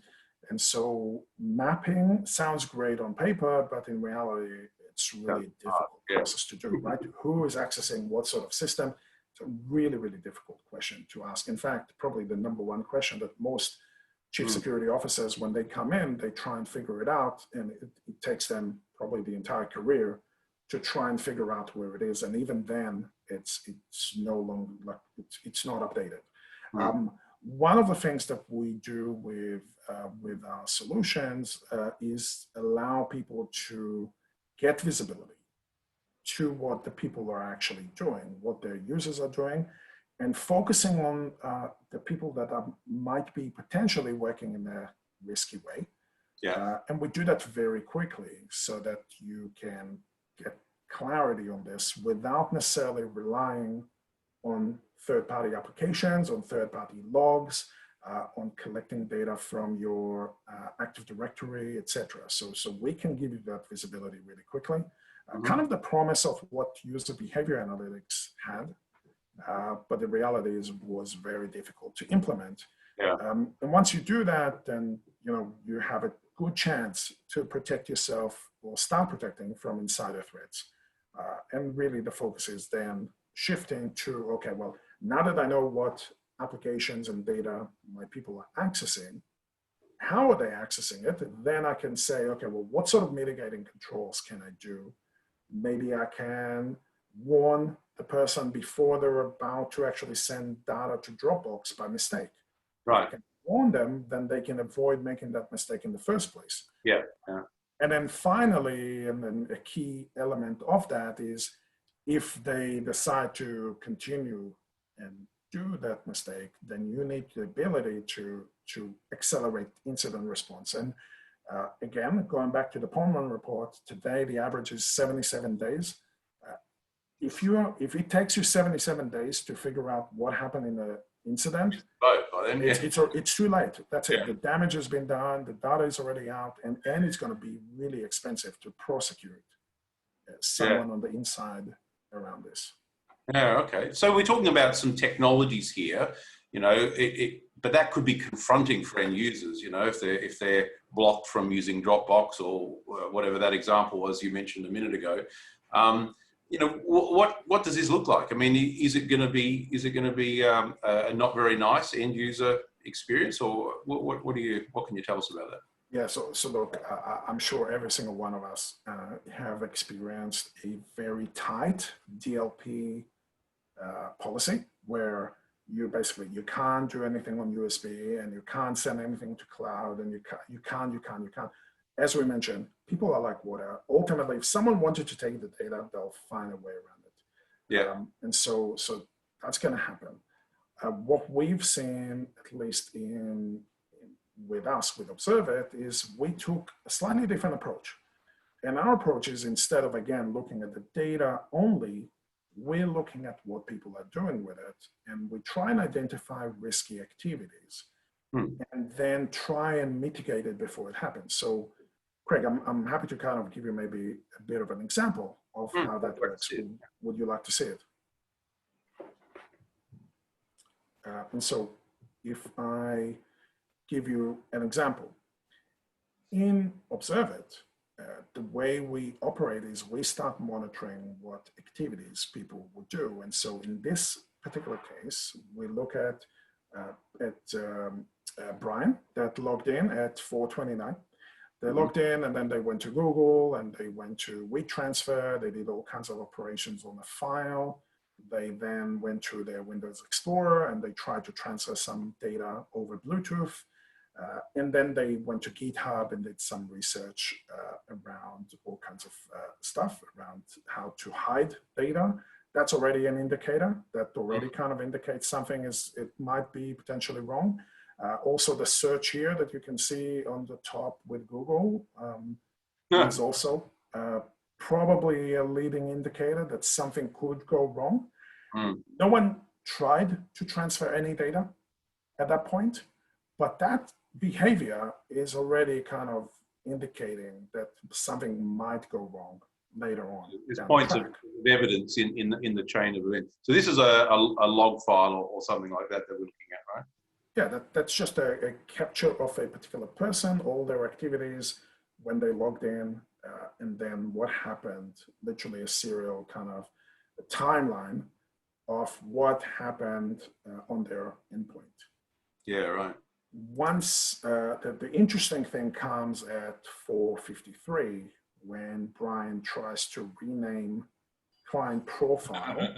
And so mapping sounds great on paper, but in reality, it's really difficult process to do, right? Who is accessing what sort of system? It's a really, really difficult question to ask. In fact, probably the number one question that most chief security officers, when they come in, they try and figure it out, and it takes them probably the entire career to try and figure out where it is. And even then, it's no longer, like, it's not updated. One of the things that we do with our solutions is allow people to get visibility to what the people are actually doing, what their users are doing, and focusing on the people that might be potentially working in a risky way. Yeah. And we do that very quickly so that you can get clarity on this without necessarily relying on third-party applications, on third-party logs, on collecting data from your Active Directory, etc. So we can give you that visibility really quickly. Kind of the promise of what user behavior analytics had, but the reality is was very difficult to implement. Yeah. And once you do that, then you have a good chance to protect yourself or start protecting from insider threats. And really the focus is then shifting to, okay, well, now that I know what applications and data my people are accessing, how are they accessing it? And then I can say, okay, well, what sort of mitigating controls can I do? Maybe I can warn the person before they're about to actually send data to Dropbox by mistake. Right. If I can warn them, then they can avoid making that mistake in the first place. Yeah. Yeah. And then finally, and then a key element of that is if they decide to continue and do that mistake, then you need the ability to accelerate incident response. And again, going back to the Ponemon report, today the average is 77 days. If it takes you 77 days to figure out what happened in the incident, it's too late. That's it. The damage has been done, the data is already out, and it's going to be really expensive to prosecute someone on the inside around this. Yeah, okay. So we're talking about some technologies here, but that could be confronting for end users, if they're blocked from using Dropbox or whatever that example was you mentioned a minute ago. What does this look like? I mean, is it going to be a not very nice end user experience, or what can you tell us about that? Yeah, so look, I'm sure every single one of us have experienced a very tight DLP policy where you can't do anything on USB and you can't send anything to cloud, and you can't. As we mentioned, people are like water. Ultimately, if someone wanted to take the data, they'll find a way around it. Yeah. And so that's going to happen. What we've seen, at least with us, with Observe It, is we took a slightly different approach. And our approach is, instead of, again, looking at the data only, we're looking at what people are doing with it. And we try and identify risky activities and then try and mitigate it before it happens. So, Craig, I'm happy to kind of give you maybe a bit of an example of how that works. Would you like to see it? And so if I give you an example, in Observe It, the way we operate is we start monitoring what activities people would do. And so in this particular case, we look at Brian that logged in at 4:29. They logged in and then they went to Google and they went to WeTransfer. They did all kinds of operations on the file. They then went to their Windows Explorer and they tried to transfer some data over Bluetooth. And then they went to GitHub and did some research around all kinds of stuff around how to hide data. That's already an indicator that already kind of indicates something it might be potentially wrong. Also, the search here that you can see on the top with Google is also probably a leading indicator that something could go wrong. No one tried to transfer any data at that point, but that behavior is already kind of indicating that something might go wrong later on. There's points of evidence in the chain of events. So this is a log file or something like that we're looking at, right? Yeah, that's just a capture of a particular person, all their activities, when they logged in, and then what happened, literally a serial kind of a timeline of what happened on their endpoint. Yeah, right. once the interesting thing comes at 4:53 when Brian tries to rename client profile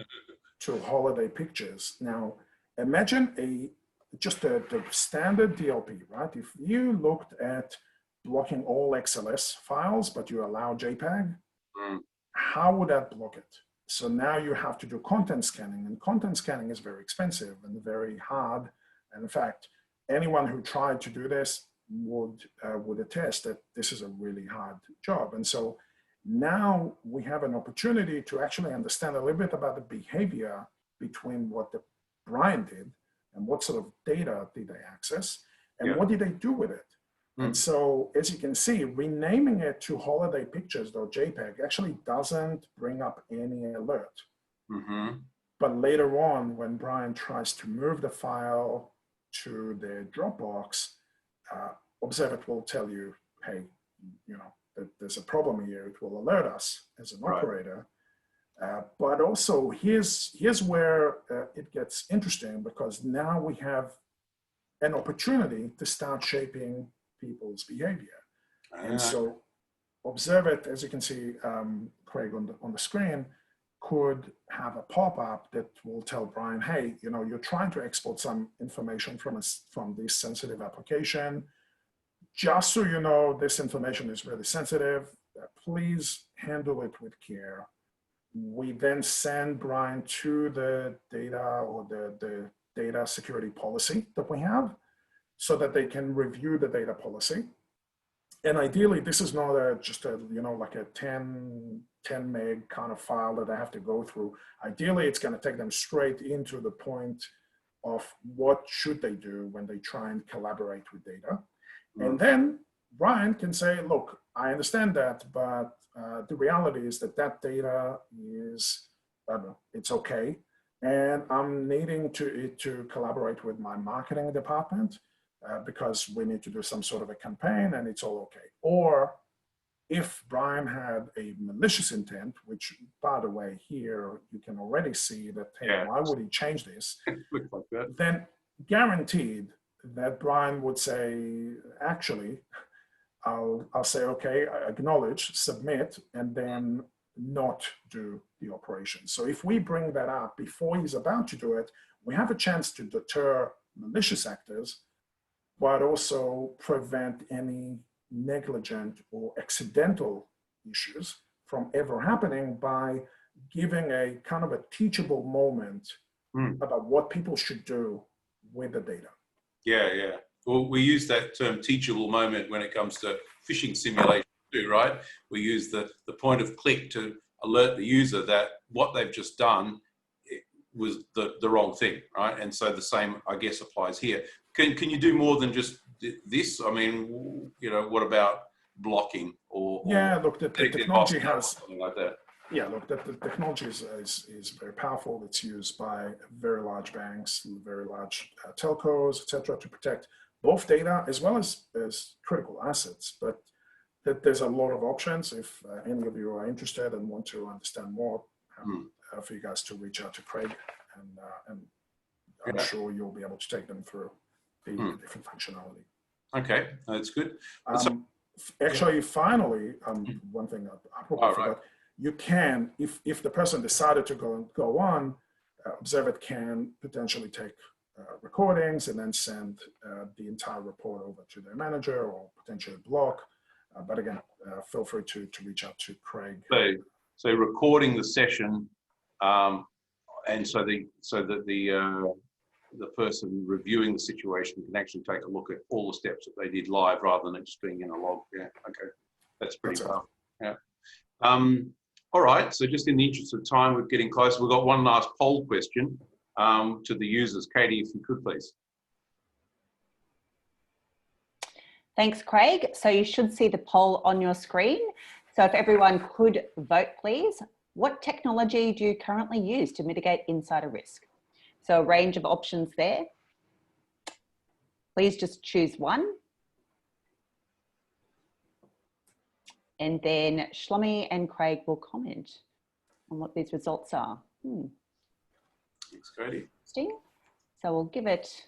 to holiday pictures. Now, imagine just the standard DLP, right? If you looked at blocking all XLS files, but you allow JPEG, how would that block it? So now you have to do content scanning, and content scanning is very expensive and very hard. And in fact, anyone who tried to do this would attest that this is a really hard job. And so now we have an opportunity to actually understand a little bit about the behavior between what Brian did and what sort of data did they access and what did they do with it. And so, as you can see, renaming it to holiday pictures.jpg actually doesn't bring up any alert. But later on, when Brian tries to move the file to the Dropbox, Observe It will tell you, hey, that there's a problem here. It will alert us as an operator. But also, here's where it gets interesting, because now we have an opportunity to start shaping people's behavior. And so Observe It, as you can see, Craig, on the screen, could have a pop-up that will tell Brian, hey, you're trying to export some information from this sensitive application. Just so you know, this information is really sensitive. Please handle it with care. We then send Brian to the data or the data security policy that we have, so that they can review the data policy. And ideally, this is not just like a 10 meg kind of file that I have to go through. Ideally, it's going to take them straight into the point of what should they do when they try and collaborate with data. And then Brian can say, look, I understand that, but the reality is that data is, it's okay. And I'm needing to collaborate with my marketing department because we need to do some sort of a campaign, and it's all okay. Or if Brian had a malicious intent, which, by the way, here you can already see that, hey, why would he change this? Looks like that. Then guaranteed that Brian would say, actually, I'll say, okay, I acknowledge, submit, and then not do the operation. So if we bring that up before he's about to do it, we have a chance to deter malicious actors, but also prevent any negligent or accidental issues from ever happening by giving a kind of a teachable moment about what people should do with the data. Yeah. Well, we use that term teachable moment when it comes to phishing simulation too, right? We use the point of click to alert the user that what they've just done was the wrong thing, right? And so the same, I guess, applies here. Can you do more than just this? I mean, what about blocking or look, the technology has something like that. Yeah, look, the technology is very powerful. It's used by very large banks, very large telcos, etc., to protect both data as well as critical assets. But there's a lot of options. If any of you are interested and want to understand more, for you guys to reach out to Craig, and I'm sure you'll be able to take them through the different functionality. Okay, that's good. Actually, finally, one thing I probably forgot. You can, if the person decided to go on, Observe It can potentially take recordings and then send the entire report over to their manager or potentially block. But again, feel free to reach out to Craig. So recording the session, and so that the person reviewing the situation can actually take a look at all the steps that they did live rather than it just being in a log. Yeah, okay, that's pretty powerful. Yeah. All right, so just in the interest of time, we're getting close. We've got one last poll question to the users. Katie, if you could, please. Thanks, Craig. So you should see the poll on your screen. So if everyone could vote, please. What technology do you currently use to mitigate insider risk? So a range of options there. Please just choose one. And then Shlomi and Craig will comment on what these results are. Thanks, Katie. Interesting. So we'll give it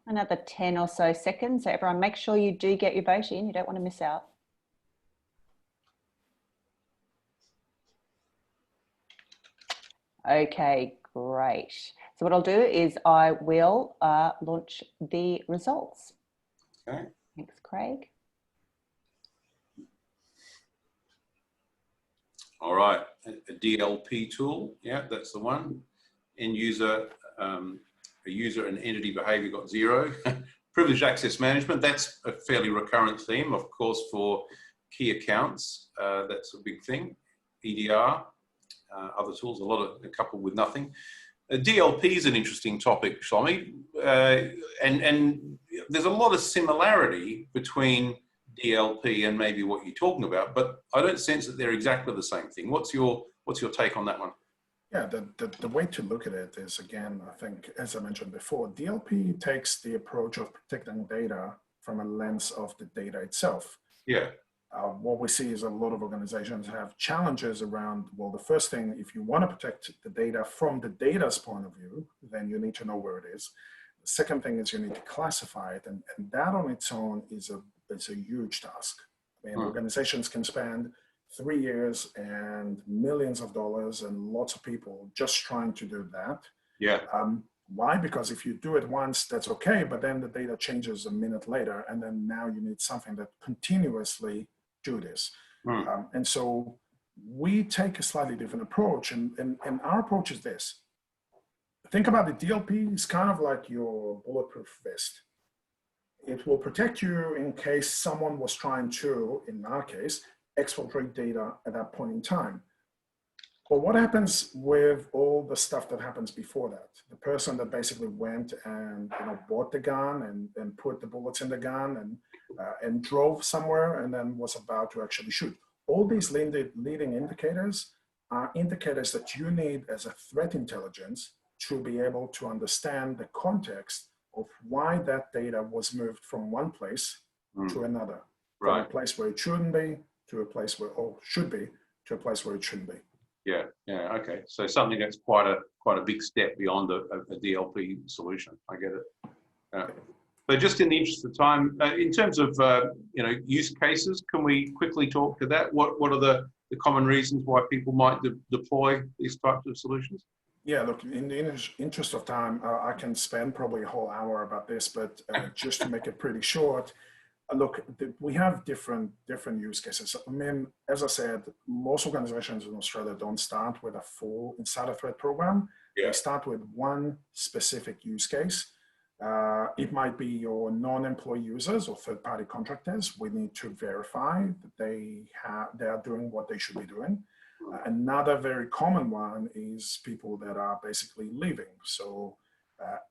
Another 10 or so seconds. So everyone, make sure you do get your vote in. You don't want to miss out. Okay, great. So what I'll do is I will launch the results. Okay. Thanks, Craig. All right, a DLP tool. Yeah, that's the one. End user, a user and entity behavior got 0. Privileged access management, that's a fairly recurrent theme, of course, for key accounts. That's a big thing. EDR, other tools, a couple with nothing. DLP is an interesting topic, Shlomi, and there's a lot of similarity between DLP and maybe what you're talking about, but I don't sense that they're exactly the same thing. What's your take on that one? Yeah, the way to look at it is, again, I think, as I mentioned before, DLP takes the approach of protecting data from a lens of the data itself. Yeah. What we see is a lot of organizations have challenges around, well, the first thing, if you want to protect the data from the data's point of view, then you need to know where it is. The second thing is you need to classify it, and that on its own is a huge task. I mean, organizations can spend 3 years and millions of dollars and lots of people just trying to do that. Yeah. Why? Because if you do it once, that's okay, but then the data changes a minute later, and then now you need something that continuously do this. And so we take a slightly different approach, and our approach is this. Think about the DLP is kind of like your bulletproof vest. It will protect you in case someone was trying to, in our case, exfiltrate data at that point in time. But what happens with all the stuff that happens before that? The person that basically went and bought the gun and put the bullets in the gun and drove somewhere and then was about to actually shoot. All these leading indicators are indicators that you need as a threat intelligence to be able to understand the context of why that data was moved from one place to another. From a place where it shouldn't be to a place where, or should be, to a place where it shouldn't be. Yeah, okay. So something that's quite a big step beyond a DLP solution. I get it. But just in the interest of time, in terms of use cases, can we quickly talk to that? What are the common reasons why people might deploy these types of solutions? Yeah, look, in the interest of time, I can spend probably a whole hour about this, but just to make it pretty short, look, we have different use cases. I mean, as I said, most organizations in Australia don't start with a full insider threat program. Yeah. They start with one specific use case. It might be your non-employee users or third-party contractors. We need to verify that they are doing what they should be doing. Another very common one is people that are basically leaving. So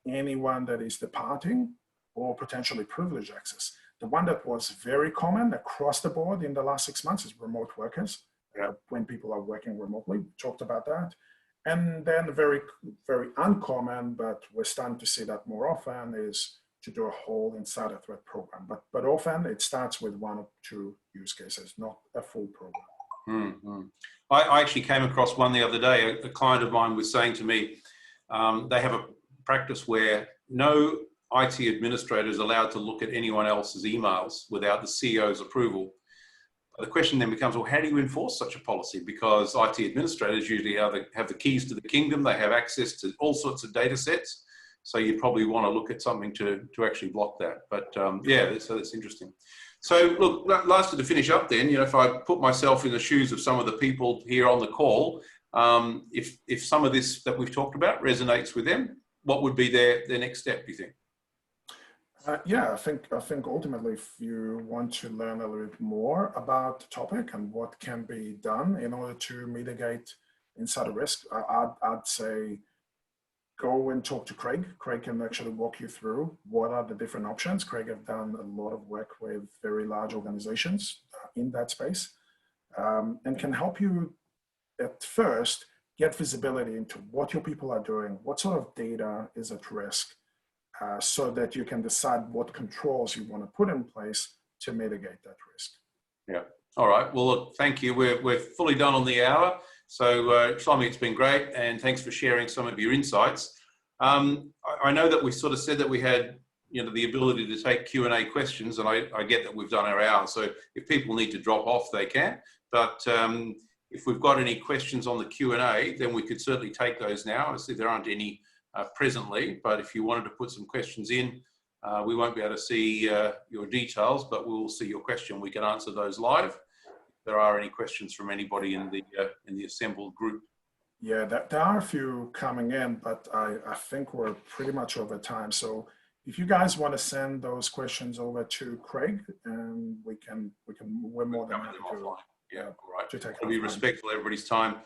anyone that is departing or potentially privileged access. The one that was very common across the board in the last 6 months is remote workers. When people are working remotely, we talked about that. And then very, very uncommon, but we're starting to see that more often, is to do a whole insider threat program. But often it starts with one or two use cases, not a full program. I actually came across one the other day. A client of mine was saying to me, they have a practice where no IT administrator is allowed to look at anyone else's emails without the CEO's approval. The question then becomes, well, how do you enforce such a policy? Because IT administrators usually have the keys to the kingdom. They have access to all sorts of data sets. So you probably want to look at something to actually block that. But yeah, so that's interesting. So look, lastly, to finish up then, if I put myself in the shoes of some of the people here on the call, if some of this that we've talked about resonates with them, what would be their next step, do you think? Yeah, I think ultimately, if you want to learn a little bit more about the topic and what can be done in order to mitigate insider risk, I'd say go and talk to Craig. Craig can actually walk you through what are the different options. Craig have done a lot of work with very large organizations in that space, and can help you at first get visibility into what your people are doing, what sort of data is at risk, so that you can decide what controls you want to put in place to mitigate that risk. Yeah. All right. Well, look, thank you. We're fully done on the hour. So, Shlomi, it's been great, and thanks for sharing some of your insights. I know that we sort of said that we had you know, the ability to take Q&A questions, and I get that we've done our hour, so if people need to drop off, they can. But if we've got any questions on the Q&A, then we could certainly take those now. I see there aren't any presently, but if you wanted to put some questions in, we won't be able to see your details, but we'll see your question. We can answer those live. If there are any questions from anybody in the assembled group. Yeah, there are a few coming in, but I think we're pretty much over time. So if you guys want to send those questions over to Craig, and we're more than happy to. Yeah, all right. To take to be respectful of everybody's time.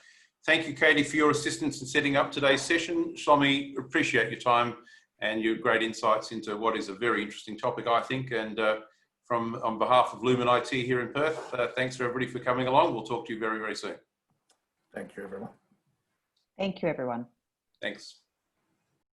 Thank you, Katie, for your assistance in setting up today's session. Shlomi, appreciate your time and your great insights into what is a very interesting topic, I think. And on behalf of Lumen IT here in Perth, thanks for everybody for coming along. We'll talk to you very, very soon. Thank you, everyone. Thank you, everyone. Thanks.